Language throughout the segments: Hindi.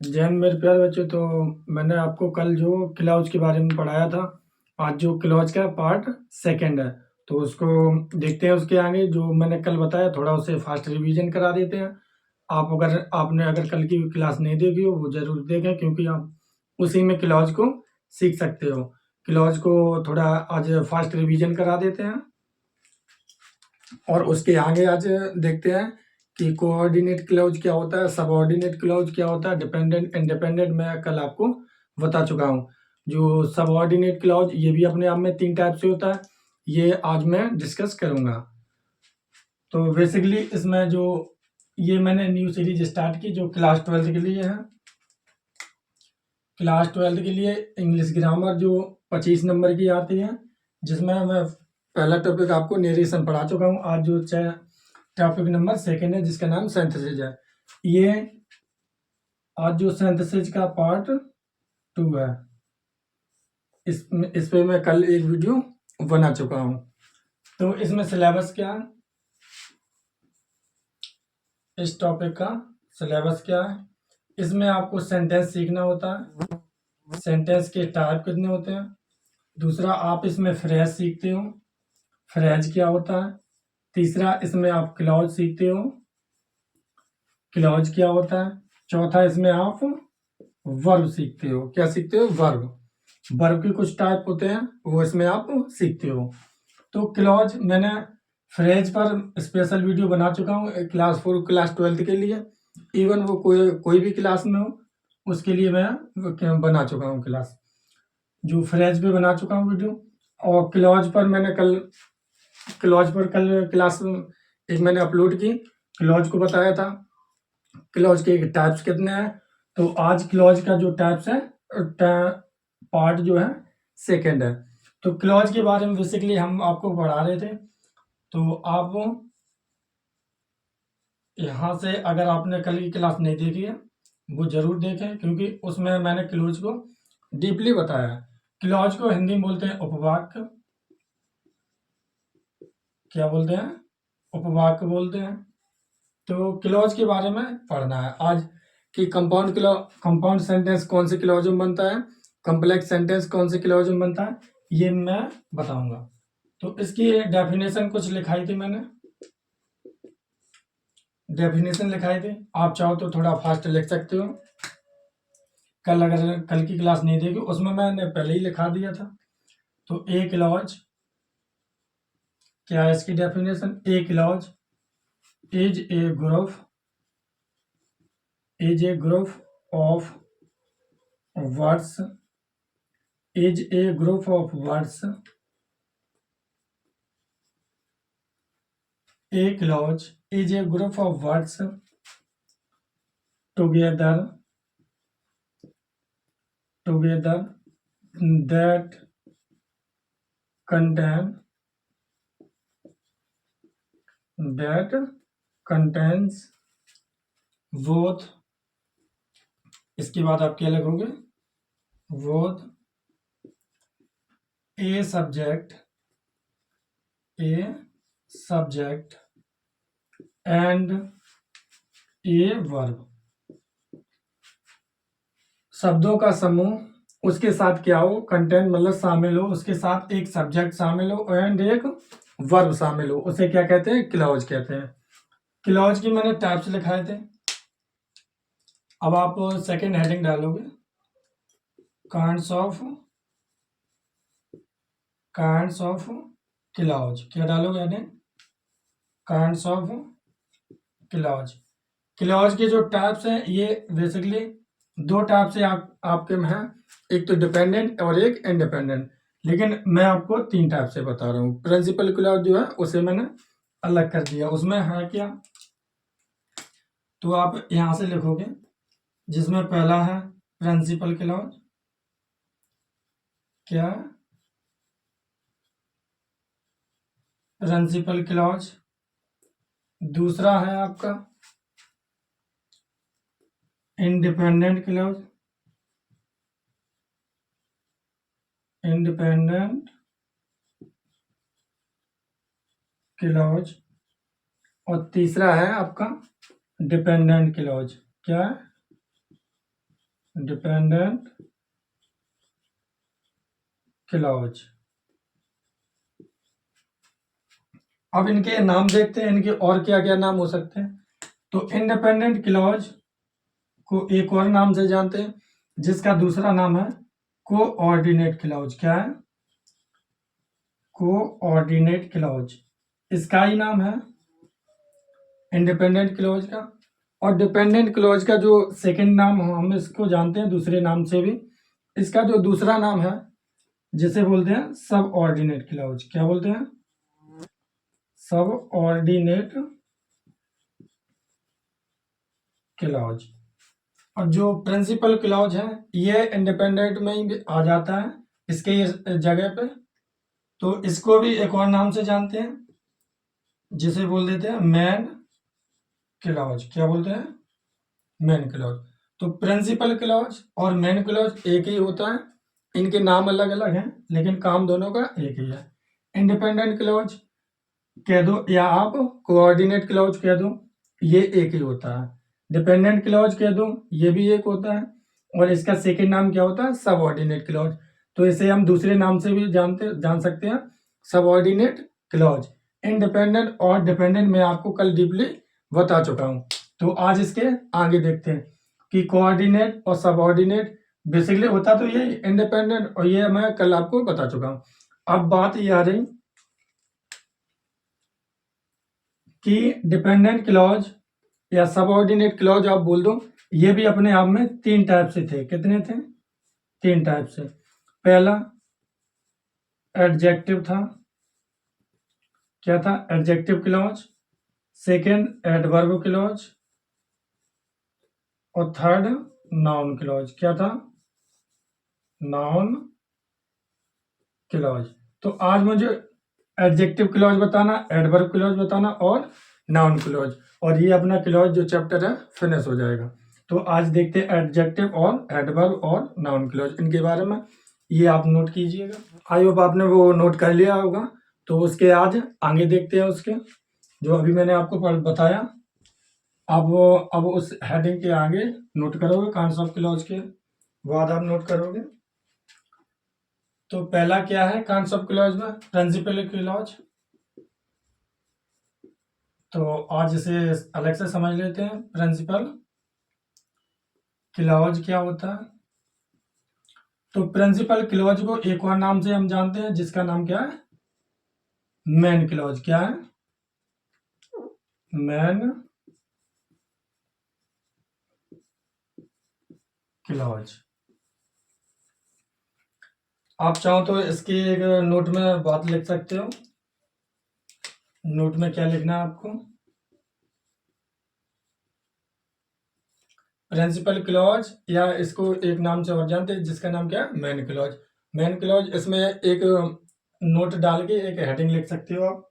जय हिंद मेरे प्यारे बच्चों। तो मैंने आपको कल जो क्लॉज के बारे में पढ़ाया था, आज जो क्लॉज का पार्ट सेकंड है, तो उसको देखते हैं। उसके आगे जो मैंने कल बताया थोड़ा उसे फास्ट रिवीजन करा देते हैं। आपने अगर कल की क्लास नहीं देखी हो वो ज़रूर देखें, क्योंकि आप उसी में क्लॉज को सीख सकते हो। क्लॉज को थोड़ा आज फास्ट रिवीजन करा देते हैं और उसके आगे आज देखते हैं कि कोऑर्डिनेट क्लॉज क्या होता है, सबऑर्डिनेट क्लॉज क्या होता है, डिपेंडेंट इंडिपेंडेंट मैं कल आपको बता चुका हूँ। जो सबऑर्डिनेट क्लॉज ये भी अपने आप में 3 टाइप से होता है, ये आज मैं डिस्कस करूँगा। तो बेसिकली इसमें जो ये मैंने न्यू सीरीज स्टार्ट की जो क्लास 12 के लिए है। क्लास 12 के लिए इंग्लिश ग्रामर जो 25 नंबर की आती है, जिसमें मैं पहला टॉपिक आपको नेरेशन पढ़ा चुका हूँ। आज जो टॉपिक नंबर सेकंड है जिसका नाम सिंथेसिस है। ये आज जो सिंथेसिस का पार्ट 2 है। इस पे मैं कल एक वीडियो बना चुका हूँ। तो इसमें सिलेबस क्या है, इस टॉपिक का सिलेबस क्या है, इसमें आपको सेंटेंस सीखना होता है, सेंटेंस के टाइप कितने होते हैं। दूसरा, आप इसमें फ्रेज सीखते हो, फ्रेज क्या होता है। तीसरा, इसमें आप क्लॉज सीखते हो, क्लॉज क्या होता है। चौथा, इसमें आप वर्ब सीखते हो, क्या सीखते हो, वर्ब। वर्ब के कुछ टाइप होते हैं वो इसमें आप सीखते हो। तो क्लॉज मैंने फ्रेज पर स्पेशल वीडियो बना चुका हूँ क्लास 4 क्लास 12 के लिए। इवन वो कोई भी क्लास में हो उसके लिए मैं बना चुका हूँ क्लास, जो फ्रेज पे बना चुका हूँ वीडियो। और क्लॉज पर कल क्लास एक मैंने अपलोड की, क्लॉज को बताया था क्लॉज के टाइप्स कितने हैं। तो आज क्लॉज का जो टाइप्स है पार्ट जो है सेकंड है। तो क्लॉज के बारे में बेसिकली हम आपको पढ़ा रहे थे। तो आप यहाँ से अगर आपने कल की क्लास नहीं देखी है वो जरूर देखें, क्योंकि उसमें मैंने क्लॉज को डीपली बताया है। क्लॉज को हिंदी में बोलते हैं उपवाक्य, क्या बोलते हैं, उपवाक्य बोलते हैं। तो क्लॉज के बारे में पढ़ना है आज कि कंपाउंड सेंटेंस कौन से क्लॉज में बनता है, कॉम्प्लेक्स सेंटेंस कौन से क्लॉज में बनता है, ये मैं बताऊंगा। तो इसकी डेफिनेशन कुछ लिखाई थी मैंने, डेफिनेशन लिखाई थी। आप चाहो तो थोड़ा फास्ट लिख सकते हो। अगर कल की क्लास नहीं देखी उसमें मैंने पहले ही लिखा दिया था। तो ए क्लॉज क्या है, इसकी definition. A clause is a group of words is a group of words. A clause is a group of words together that contain that contains both, इसके बाद आप क्या लिखोगे, both a subject and a verb। शब्दों का समूह, उसके साथ क्या हो, कंटेंट मतलब शामिल हो, उसके साथ एक सब्जेक्ट शामिल हो एंड एक वर्ब शामिल हो, उसे क्या कहते हैं, क्लॉज कहते हैं। क्लॉज की मैंने टाइप्स लिखाए थे। अब आप सेकंड हेडिंग डालोगे, काइंड्स ऑफ क्लॉज, क्या डालोगे heading, kinds of clause. Clause के जो टाइप्स हैं ये बेसिकली दो टाइप से आपके में है, एक तो डिपेंडेंट और एक इंडिपेंडेंट। लेकिन मैं आपको 3 टाइप से बता रहा हूँ। प्रिंसिपल क्लॉज जो है उसे मैंने अलग कर दिया, उसमें है क्या, तो आप यहां से लिखोगे, जिसमें पहला है प्रिंसिपल क्लॉज, क्या, प्रिंसिपल क्लॉज। दूसरा है आपका इंडिपेंडेंट क्लॉज, इंडिपेंडेंट क्लॉज। और तीसरा है आपका डिपेंडेंट क्लॉज, क्या है, डिपेंडेंट क्लॉज। अब इनके नाम देखते हैं, इनके और क्या क्या नाम हो सकते हैं। तो इंडिपेंडेंट क्लॉज को एक और नाम से जानते हैं, जिसका दूसरा नाम है कोऑर्डिनेट क्लॉज। क्या है? Coordinate clause. इसका ही नाम है इंडिपेंडेंट क्लॉज का। और डिपेंडेंट क्लॉज का जो सेकंड नाम हम इसको जानते हैं दूसरे नाम से भी, इसका जो दूसरा नाम है जिसे बोलते हैं सब ऑर्डिनेट क्लॉज। क्या बोलते हैं? सब ऑर्डिनेट क्लॉज। और जो प्रिंसिपल क्लॉज है ये इंडिपेंडेंट में ही आ जाता है इसके जगह पे। तो इसको भी एक और नाम से जानते हैं जिसे बोल देते हैं मेन क्लॉज। क्या बोलते हैं? Main clause. तो प्रिंसिपल क्लॉज और मेन क्लॉज एक ही होता है, इनके नाम अलग अलग हैं लेकिन काम दोनों का एक ही है। इंडिपेंडेंट क्लॉज कह दो या आप कोऑर्डिनेट क्लॉज कह दो, ये एक ही होता है। डिपेंडेंट क्लॉज कह दो, ये भी एक होता है। और इसका सेकंड नाम क्या होता है? Subordinate clause. तो इसे हम दूसरे नाम से भी जान सकते हैं, सबऑर्डिनेट क्लॉज। इंडिपेंडेंट और डिपेंडेंट मैं आपको कल डीपली बता चुका हूं। तो आज इसके आगे देखते हैं कि कोऑर्डिनेट और सबऑर्डिनेट बेसिकली होता तो ये इंडिपेंडेंट, और ये मैं कल आपको बता चुका हूं। अब बात ये आ रही कि डिपेंडेंट क्लॉज या सबऑर्डिनेट क्लॉज आप बोल दो, ये भी अपने आप में तीन टाइप से थे। कितने थे? तीन टाइप से। पहला एडजेक्टिव था। क्या था? Adjective clause. Second adverb clause. और थर्ड नाउन क्लॉज। क्या था? Noun clause. तो आज मुझे एडजेक्टिव क्लॉज बताना, एडवर्ब क्लॉज बताना और नाउन क्लॉज, और ये अपना क्लॉज जो चैप्टर है फिनिश हो जाएगा। तो आज देखते हैं एडजेक्टिव और एडवर्ब और नाउन क्लॉज, इनके बारे में। ये आप नोट कीजिएगा। आई होप आपने वो नोट कर लिया होगा। तो उसके आज आगे देखते हैं उसके जो अभी मैंने आपको बताया। अब उस हेडिंग के आगे नोट करोगे, कॉन्सेप्ट क्लॉज के बाद आप नोट करोगे। तो पहला क्या है कॉन्सेप्ट क्लॉज में? Principal clause. तो आज इसे अलग से समझ लेते हैं। प्रिंसिपल क्लॉज क्या होता है? तो प्रिंसिपल क्लॉज को एक और नाम से हम जानते हैं जिसका नाम क्या है? Main clause. क्या है? Main clause. आप चाहो तो इसकी एक नोट में बात लिख सकते हो। नोट में क्या लिखना है आपको? प्रिंसिपल क्लॉज, या इसको एक नाम से और जानते हैं जिसका नाम क्या है? Main clause. मेन क्लॉज, इसमें एक नोट डाल के एक हेडिंग लिख सकते हो आप।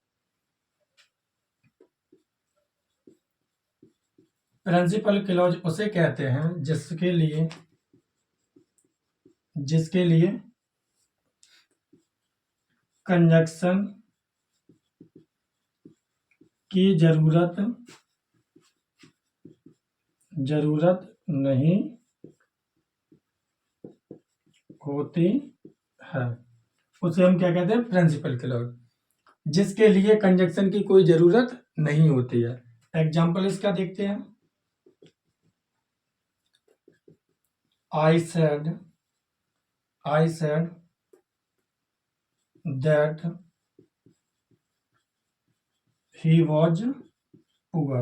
प्रिंसिपल क्लॉज उसे कहते हैं जिसके लिए कंजक्शन की जरूरत नहीं होती है, उसे हम क्या कहते हैं? Principal clause. जिसके लिए कंजक्शन की कोई जरूरत नहीं होती है। एग्जाम्पल इसका देखते हैं। I said that he was poor।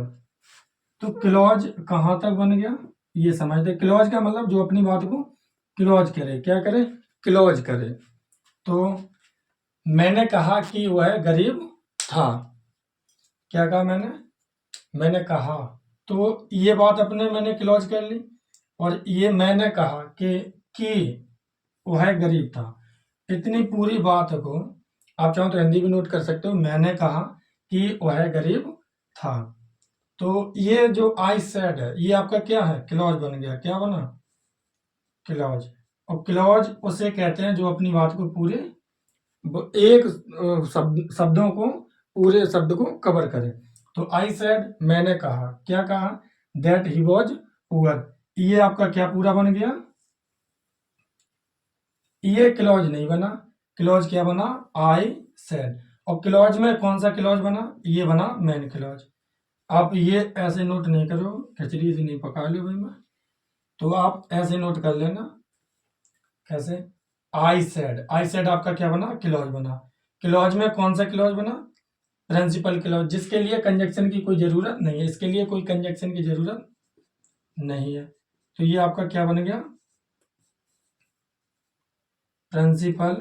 तो क्लॉज कहां तक बन गया ये समझते। क्लॉज का मतलब जो अपनी बात को क्लॉज करे। क्या करे? क्लॉज करे। तो मैंने कहा कि वह गरीब था। क्या कहा मैंने कहा, तो ये बात अपने मैंने क्लॉज कर ली। और ये मैंने कहा कि वह गरीब था। इतनी पूरी बात को आप चाहो तो हिंदी भी नोट कर सकते हो। मैंने कहा कि वह गरीब था। तो ये जो आई सेड है ये आपका क्या है? क्लॉज बन गया। क्या बना? क्लॉज। और क्लॉज उसे कहते हैं जो अपनी बात को पूरे एक शब्दों को, पूरे शब्द को कवर करे। तो आई सेड, मैंने कहा। क्या कहा? That he was poor. ये आपका क्या पूरा बन गया? ये क्लॉज नहीं बना, क्लॉज क्या बना, आई सेड। और क्लॉज में कौन सा क्लॉज बना, ये बना मेन क्लॉज। आप ये ऐसे नोट नहीं करो, खिचड़ी से नहीं पका लो भाई मैं, तो आप ऐसे नोट कर लेना। कैसे, आई सेड आपका क्या बना, क्लॉज बना। क्लॉज में कौन सा क्लॉज बना, प्रिंसिपल क्लॉज, जिसके लिए कंजक्शन की कोई जरूरत नहीं है, इसके लिए कोई कंजक्शन की जरूरत नहीं है। तो ये आपका क्या बन गया, प्रिंसिपल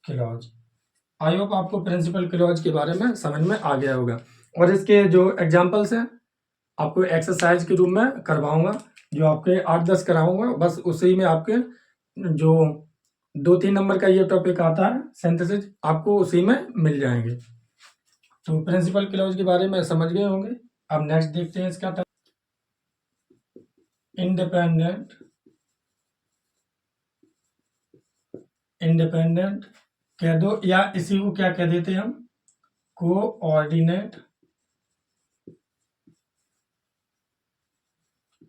क्लॉज। आई होप आपको प्रिंसिपल क्लॉज के बारे में समझ में आ गया होगा। और इसके जो एग्जांपल्स हैं आपको एक्सरसाइज के रूप में करवाऊंगा, जो आपके 8-10 कराऊंगा, बस उसी में आपके जो 2-3 नंबर का ये टॉपिक आता है सिंथेसिस, आपको उसी में मिल जाएंगे। तो प्रिंसिपल क्लॉज के बारे में समझ गए होंगे। अब नेक्स्ट देखते हैं इसका इंडिपेंडेंट। इंडिपेंडेंट कह दो, या इसी को क्या कह देते हैं हम, कोऑर्डिनेट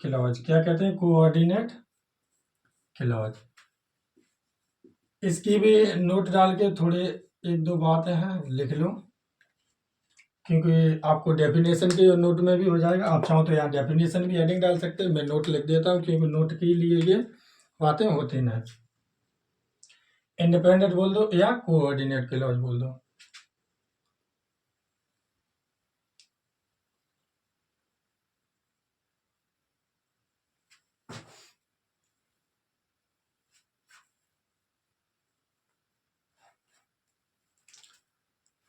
क्लॉज। क्या कहते हैं, कोऑर्डिनेट क्लॉज। इसकी भी नोट डाल के थोड़े 1-2 बातें हैं लिख लो, क्योंकि आपको डेफिनेशन के नोट में भी हो जाएगा। आप चाहो तो यहाँ डेफिनेशन भी हेडिंग डाल सकते हैं, मैं नोट लिख देता हूँ क्योंकि नोट के लिए ये बातें होती ना। इंडिपेंडेंट बोल दो या कोऑर्डिनेट क्लॉज बोल दो।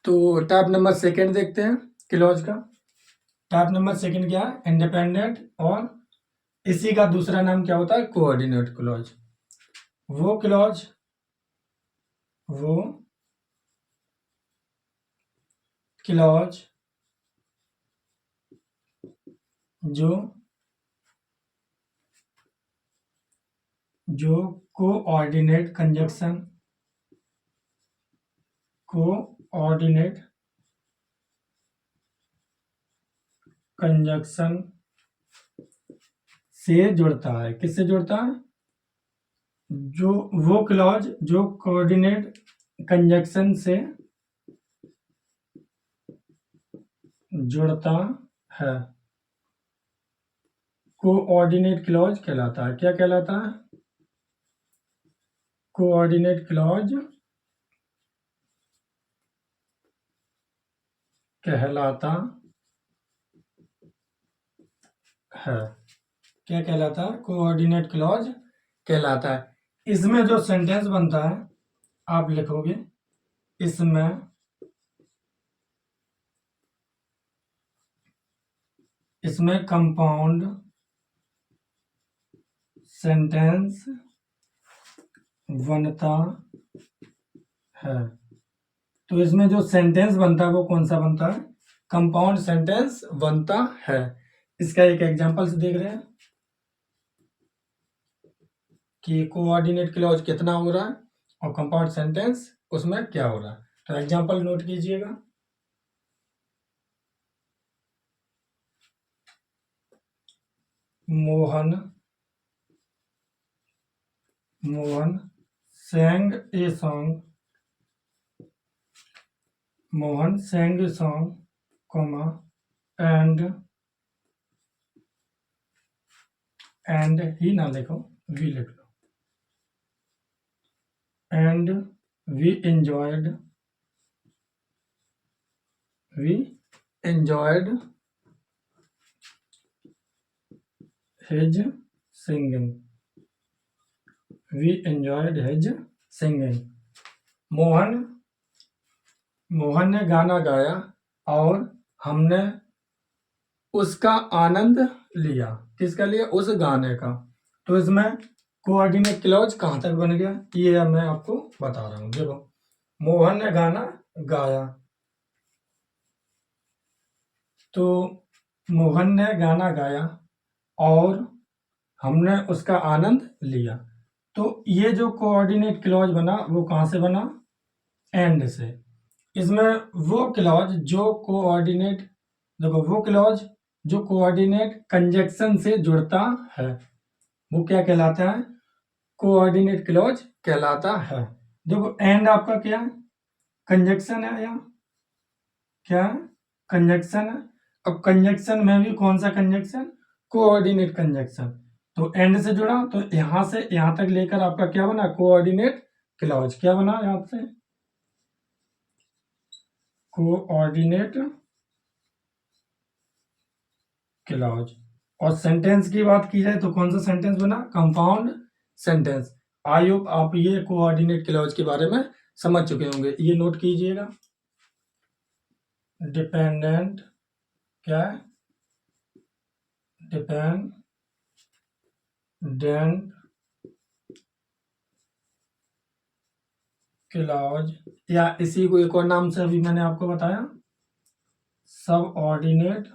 तो टाइप नंबर सेकंड देखते हैं क्लॉज का। टाइप नंबर सेकंड क्या है, इंडिपेंडेंट, और इसी का दूसरा नाम क्या होता है, कोऑर्डिनेट क्लॉज। वो क्लॉज, वो क्लॉज जो जो कोऑर्डिनेट कंजक्शन, कोऑर्डिनेट कंजक्शन से जुड़ता है। किससे जुड़ता है, जो वो क्लॉज जो कोऑर्डिनेट कंजक्शन से जुड़ता है, कोऑर्डिनेट क्लॉज कहलाता है। क्या कहलाता है, कोऑर्डिनेट क्लॉज कहलाता है। क्या कहलाता है, कोऑर्डिनेट क्लॉज कहलाता है। इसमें जो सेंटेंस बनता है आप लिखोगे, इसमें कंपाउंड सेंटेंस बनता है। तो इसमें जो सेंटेंस बनता है वो कौन सा बनता है, कंपाउंड सेंटेंस बनता है। इसका एक एग्जांपल से देख रहे हैं कि कोऑर्डिनेट क्लॉज कितना हो रहा है और कंपाउंड सेंटेंस उसमें क्या हो रहा है। तो एग्जांपल नोट कीजिएगा। Mohan sang a song, Mohan sang a song, comma, and ही ना लिखो, वी लिख लो, and we enjoyed his singing. We enjoyed his singing. Mohan ने गाना गाया और हमने उसका आनंद लिया। किसका लिया, उस गाने का। तो इसमें कोऑर्डिनेट क्लॉज कहाँ तक बन गया, ये मैं आपको बता रहा हूँ। देखो, मोहन ने गाना गाया, तो मोहन ने गाना गाया और हमने उसका आनंद लिया। तो ये जो कोऑर्डिनेट क्लॉज बना वो कहाँ से बना, एंड से। इसमें वो क्लॉज जो कोऑर्डिनेट, देखो वो क्लॉज जो कोऑर्डिनेट कंजक्शन से जुड़ता है वो क्या कहलाता है, कोऑर्डिनेट क्लॉज कहलाता है। देखो एंड आपका क्या है, कंजक्शन है, या क्या है, कंजक्शन है। अब कंजक्शन में भी कौन सा कंजक्शन, कोऑर्डिनेट कंजक्शन। तो एंड से जुड़ा तो यहां से यहां तक लेकर आपका क्या बना, कोऑर्डिनेट क्लॉज। क्या बना यहां से, कोऑर्डिनेट क्लॉज। और सेंटेंस की बात की जाए तो कौन सा सेंटेंस बना, कंपाउंड सेंटेंस। आई होप आप ये कोऑर्डिनेट क्लॉज के बारे में समझ चुके होंगे, ये नोट कीजिएगा। डिपेंडेंट क्या है, डिपेंडेंट क्लॉज, या इसी को एक और नाम से अभी मैंने आपको बताया, सब ऑर्डिनेट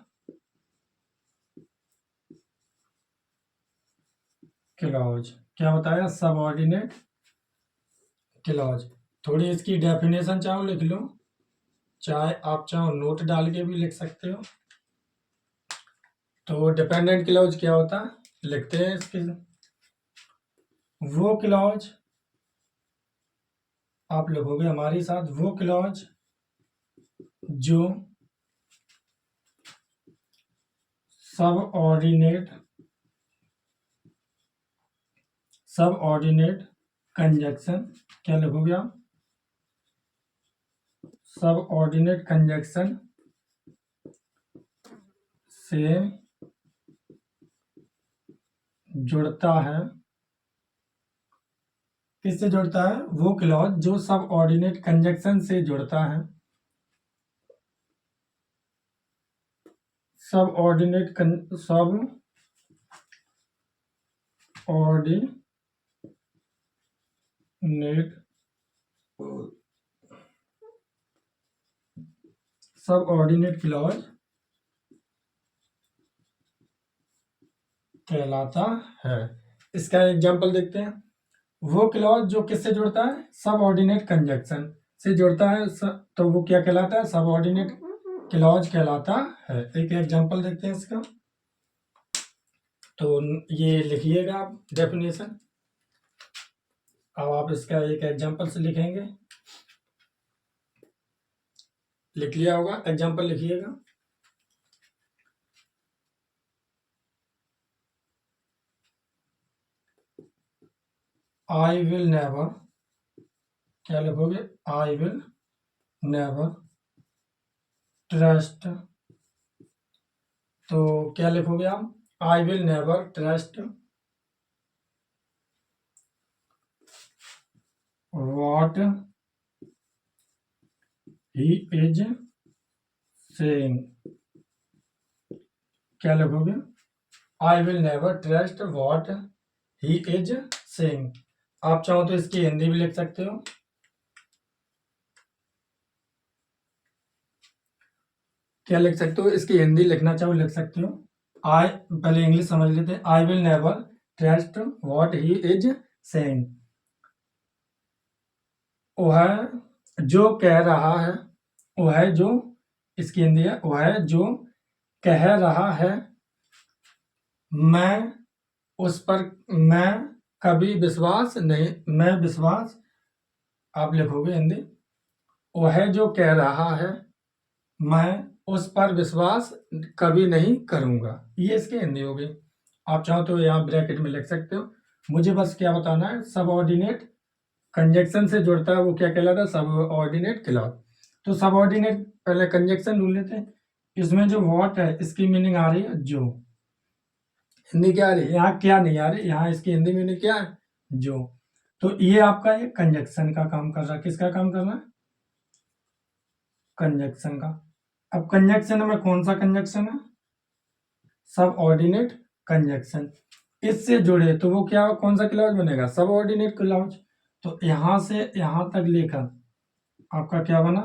क्लॉज। क्या बताया, सब ऑर्डिनेट क्लॉज। थोड़ी इसकी डेफिनेशन चाहो लिख लो, चाहे आप चाहो नोट डाल के भी लिख सकते हो। तो डिपेंडेंट क्लॉज क्या होता है, लिखते हैं इसके, वो क्लॉज, आप लिखोगे हमारे साथ, वो क्लॉज जो सब ऑर्डिनेट कंजक्शन, क्या लिखोगे आप, सब ऑर्डिनेट कंजक्शन से जुड़ता है। किससे जुड़ता है, वो क्लॉज जो सब ऑर्डिनेट कंजक्शन से जुड़ता है। सब ऑर्डिनेट क्लॉज कहलाता है। इसका एग्जांपल देखते हैं। वो क्लॉज जो किससे जुड़ता है, सब ऑर्डिनेट कंजक्शन से जुड़ता है, तो वो क्या कहलाता है, सब ऑर्डिनेट क्लॉज कहलाता है। एक एग्जांपल देखते हैं इसका, तो ये लिखिएगा आप डेफिनेशन। अब आप इसका एक एग्जांपल से लिखेंगे, लिख लिया होगा, एग्जांपल लिखिएगा। आई विल नेवर, क्या लिखोगे, आई विल नेवर ट्रस्ट, तो क्या लिखोगे आप, I will never trust what he is saying. क्या लिखोगे, I will never trust what he is saying. आप चाहो तो इसकी हिंदी भी लिख सकते हो। क्या लिख सकते हो, इसकी हिंदी लिखना चाहो लिख सकते हो। आई, पहले इंग्लिश समझ लेते हैं। I will never trust what he is saying, वह जो कह रहा है, वह जो, इसकी हिंदी है, वह जो कह रहा है, मैं उस पर, मैं कभी विश्वास नहीं, मैं विश्वास, आप लिखोगे हिंदी, वह जो कह रहा है मैं उस पर विश्वास कभी नहीं करूंगा। ये इसकी हिंदी होगी। आप चाहो तो यहाँ ब्रैकेट में लिख सकते हो। मुझे बस क्या बताना है, सब ऑर्डिनेट कंजक्शन से जुड़ता है, वो क्या कहलाता है, सब ऑर्डिनेट क्लॉज। तो सब ऑर्डिनेट, पहले कंजक्शन ढूंढ लेते हैं। इसमें जो व्हाट है इसकी मीनिंग आ रही है जो, हिंदी क्या आ रही है, यहाँ क्या नहीं आ रही, यहाँ इसकी हिंदी मीनिंग क्या है, जो। तो ये आपका ये कंजक्शन का काम कर रहा है, किसका काम कर रहा है, कंजक्शन का। अब कंजक्शन में कौन सा कंजक्शन है, सब ऑर्डिनेट कंजक्शन। इससे जुड़े तो वो क्या, कौन सा क्लॉज बनेगा, सब ऑर्डिनेट क्लॉज। तो यहां से यहां तक लेकर आपका क्या बना,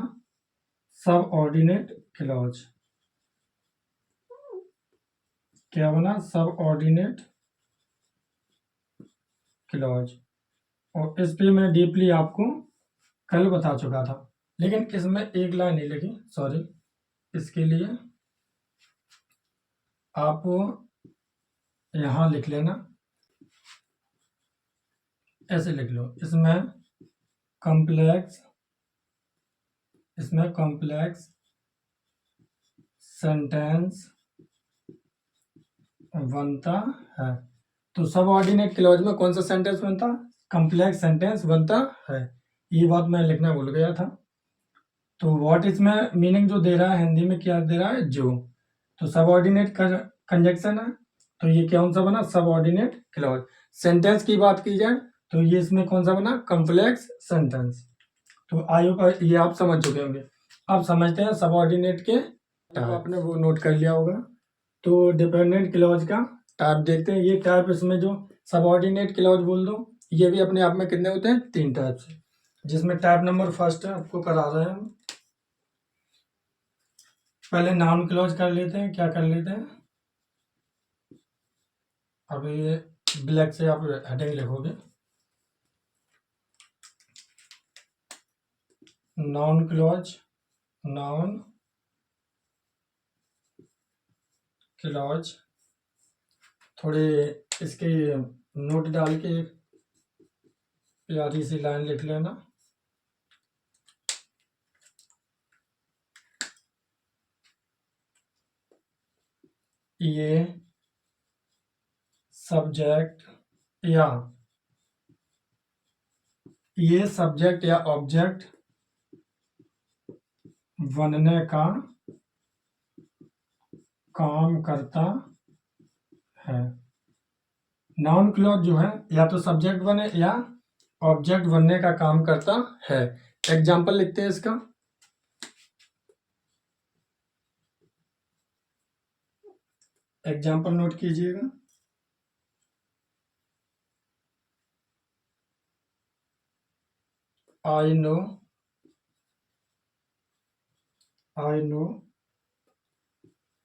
सब ऑर्डिनेट क्लॉज। क्या बना, सब ऑर्डिनेट क्लॉज। और इस पे मैं डीपली आपको कल बता चुका था, लेकिन इसमें एक लाइन नहीं लिखी, सॉरी। इसके लिए आप यहाँ लिख लेना, ऐसे लिख लो। कॉम्प्लेक्स इसमें कॉम्प्लेक्स सेंटेंस बनता है। तो सबऑर्डिनेट क्लॉज में कौन सा सेंटेंस बनता? कॉम्प्लेक्स सेंटेंस बनता है। ये बात मैं लिखना भूल गया था। तो व्हाट इसमें मीनिंग जो दे रहा है हिंदी में, क्या दे रहा है? जो। तो सबऑर्डिनेट कंजक्शन है, तो ये कौन सा बना? Subordinate clause. सेंटेंस की बात की जाए तो ये इसमें कौन सा बना? Complex sentence. तो आई होप ये आप समझ चुके होंगे। अब समझते हैं सबऑर्डिनेट के टाइप। आपने वो नोट कर लिया होगा। तो डिपेंडेंट क्लॉज का टाइप देखते हैं। ये टाइप इसमें जो सबऑर्डिनेट क्लॉज बोल दो, ये भी अपने आप में कितने होते हैं? 3 टाइप से, जिसमें टाइप नंबर फर्स्ट है, आपको करा रहे हैं हम। पहले नाउन क्लॉज कर लेते हैं। क्या कर लेते हैं? अभी ये ब्लैक से आप हेडिंग लिखोगे। Noun clause, noun clause. थोड़े इसके नोट डाल के एक प्यारी सी लाइन लिख लेना। ये सब्जेक्ट या ऑब्जेक्ट बनने का काम करता है। नाउन क्लॉज जो है या तो सब्जेक्ट बने या ऑब्जेक्ट बनने का काम करता है। एग्जाम्पल लिखते हैं इसका। एग्जाम्पल नोट कीजिएगा। I know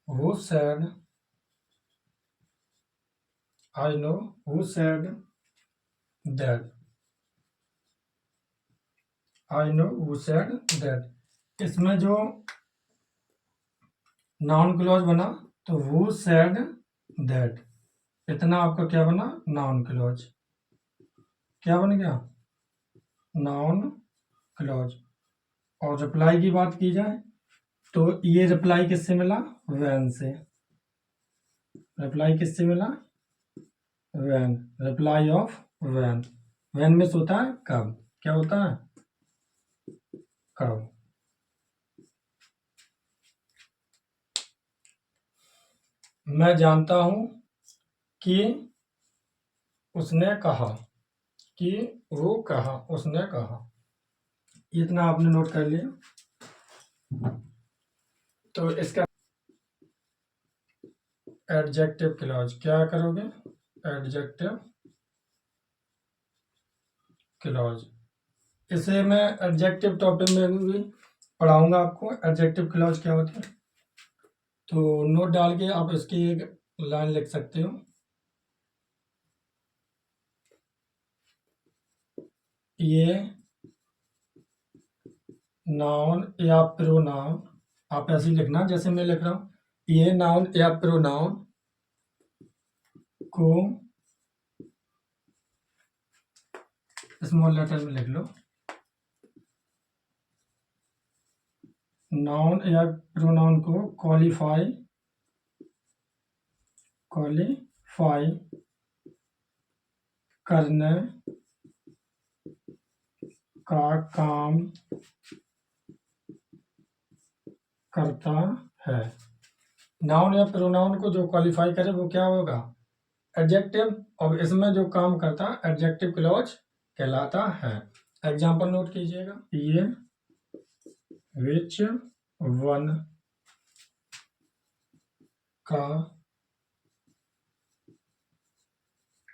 who said I know who said that I know who said that। इसमें जो नाउन क्लॉज बना तो who said that, इतना आपका क्या बना? Noun clause. क्या बन गया? Noun clause. और रिप्लाई की बात की जाए तो ये रिप्लाई किससे मिला? वैन से। रिप्लाई किससे मिला? When. Reply of when. When में होता है कब। क्या होता है? कब। मैं जानता हूं कि उसने कहा, कि वो कहा, उसने कहा। इतना आपने नोट कर लिया। तो इसका एडजेक्टिव क्लॉज क्या करोगे? Adjective clause. इसे मैं एडजेक्टिव टॉपिक में भी पढ़ाऊंगा आपको, एडजेक्टिव क्लॉज क्या होती है। तो नोट डाल के आप इसकी एक लाइन लिख सकते हो। ये नाउन या प्रोनाउन, आप ऐसे ही लिखना जैसे मैं लिख रहा हूं। ये नाउन या प्रोनाउन को स्मॉल लेटर में लिख लो। नाउन या प्रोनाउन को क्वालिफाई करने का काम करता है। नाउन या प्रोनाउन को जो क्वालिफाई करे वो क्या होगा? एडजेक्टिव। और इसमें जो काम करता है एडजेक्टिव क्लॉज कहलाता है। एग्जाम्पल नोट कीजिएगा। ये विच वन का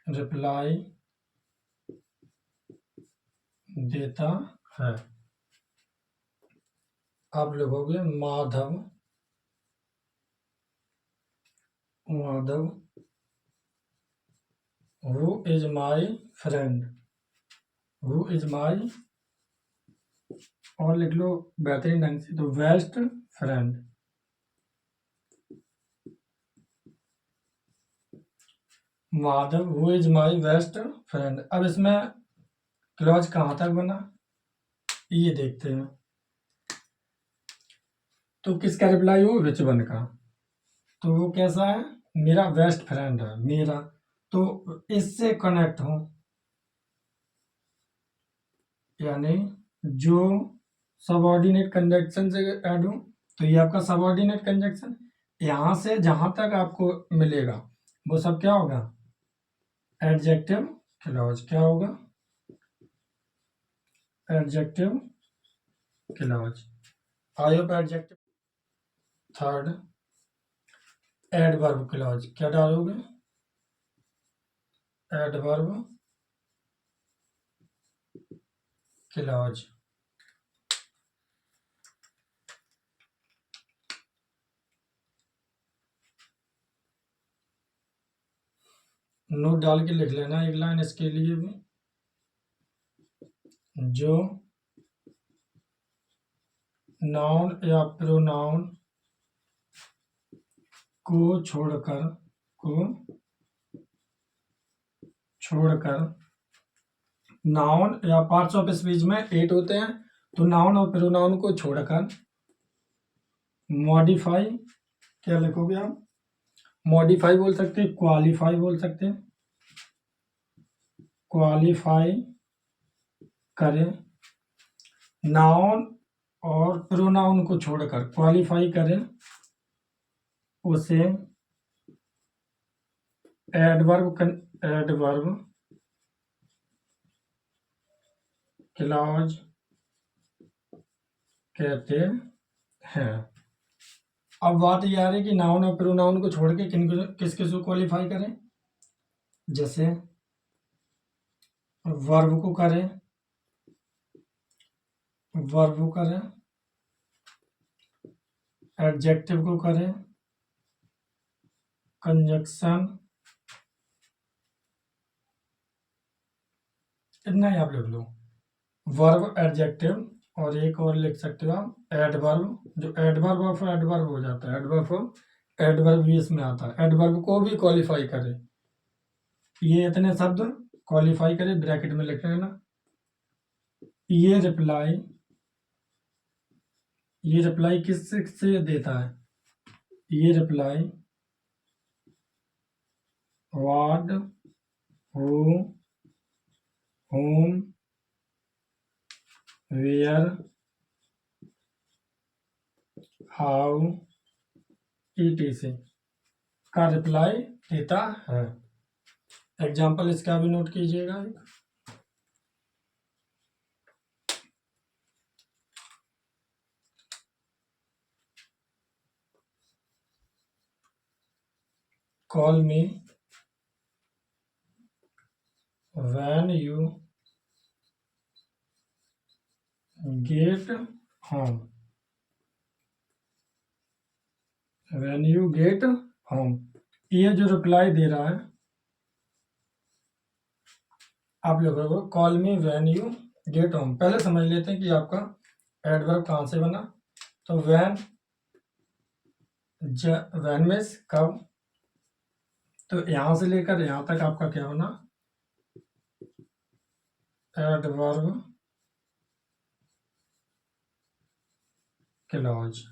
रिप्लाई देता है। आप लिखोगे Madhav who is my friend. Who is my, और लिख लो बेहतरीन ढंग से तो best friend. Madhav who is my best friend. अब इसमें क्लॉज कहाँ तक बना ये देखते हैं। तो किसका रिप्लाई हो, विच वन का। तो वो कैसा है, मेरा बेस्ट फ्रेंड है मेरा, तो इससे कनेक्ट हो, यानी जो सबऑर्डिनेट कंजंक्शन से ऐड हो, तो ये आपका सबऑर्डिनेट कंजंक्शन, यहाँ से जहां तक आपको मिलेगा वो सब क्या होगा, एडजेक्टिव क्लॉज। क्या होगा, adjective clause. I hope adjective. Third, adverb clause. क्या डालोगे, एडवर्ब क्लॉज। नोट डाल के लिख लेना एक लाइन इसके लिए भी। जो नाउन या प्रोनाउन को छोड़कर नाउन या पार्ट्स ऑफ स्पीच में 8 होते हैं, तो नाउन और प्रोनाउन को छोड़कर मॉडिफाई, क्या लिखोगे आप, मॉडिफाई बोल सकते हैं, क्वालिफाई बोल सकते हैं, क्वालिफाई करें, नाउन और प्रोनाउन को छोड़कर क्वालिफाई करें उसे एडवर्ब क्लॉज कहते हैं। अब बात ये आ रही कि नाउन और प्रोनाउन को छोड़ के किस किस को क्वालिफाई करें, जैसे वर्ब को करें, एडजेक्टिव को करें, कंजक्शन, इतना ही आप लिख लो, वर्ब, एडजेक्टिव, और एक और लिख सकते हो आप एडवर्ब, जो एडवर्ब ऑफ एडवर्ब हो जाता है, एडवर्ब ऑफ एडवर्ब भी इसमें आता है, एडवर्ब को भी क्वालिफाई करे। ये इतने शब्द क्वालिफाई करे, ब्रैकेट में लिख लेना। ये रिप्लाई किस से देता है, ये reply what, who, whom, where, how, etc का रिप्लाई देता है। एग्जाम्पल इसका भी नोट कीजिएगा। Call me when you get home, when you get home, ये जो रिप्लाई दे रहा है आप लोगों, call me when you get home. पहले समझ लेते हैं कि आपका एडवर्ब कहाँ से बना। तो व्हेन मीन्स कब, तो यहां से लेकर यहां तक आपका क्या होना, एडवर्ब क्लॉज।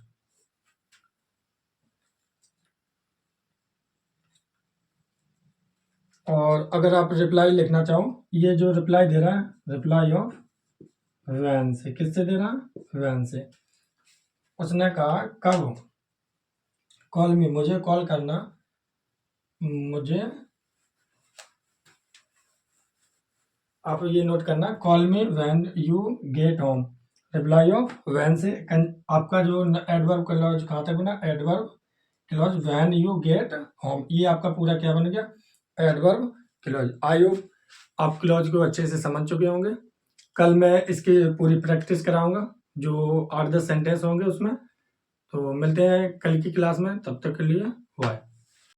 और अगर आप रिप्लाई लिखना चाहो, ये जो रिप्लाई दे रहा है, रिप्लाई ऑफ व्हेन से, किससे दे रहा है, व्हेन से। उसने कहा कब, कॉल मी, मुझे कॉल करना, मुझे, आप ये नोट करना, call me when you get home, reply off when से। आपका जो एडवर्ब क्लॉज कहाँ तक बना, adverb clause when you get home, ये आपका पूरा क्या बन गया, एडवर्ब क्लॉज। आई होप आप क्लॉज को अच्छे से समझ चुके होंगे। कल मैं इसकी पूरी प्रैक्टिस कराऊंगा, जो 8-10 सेंटेंस होंगे उसमें। तो मिलते हैं कल की क्लास में, तब तक के लिए बाय।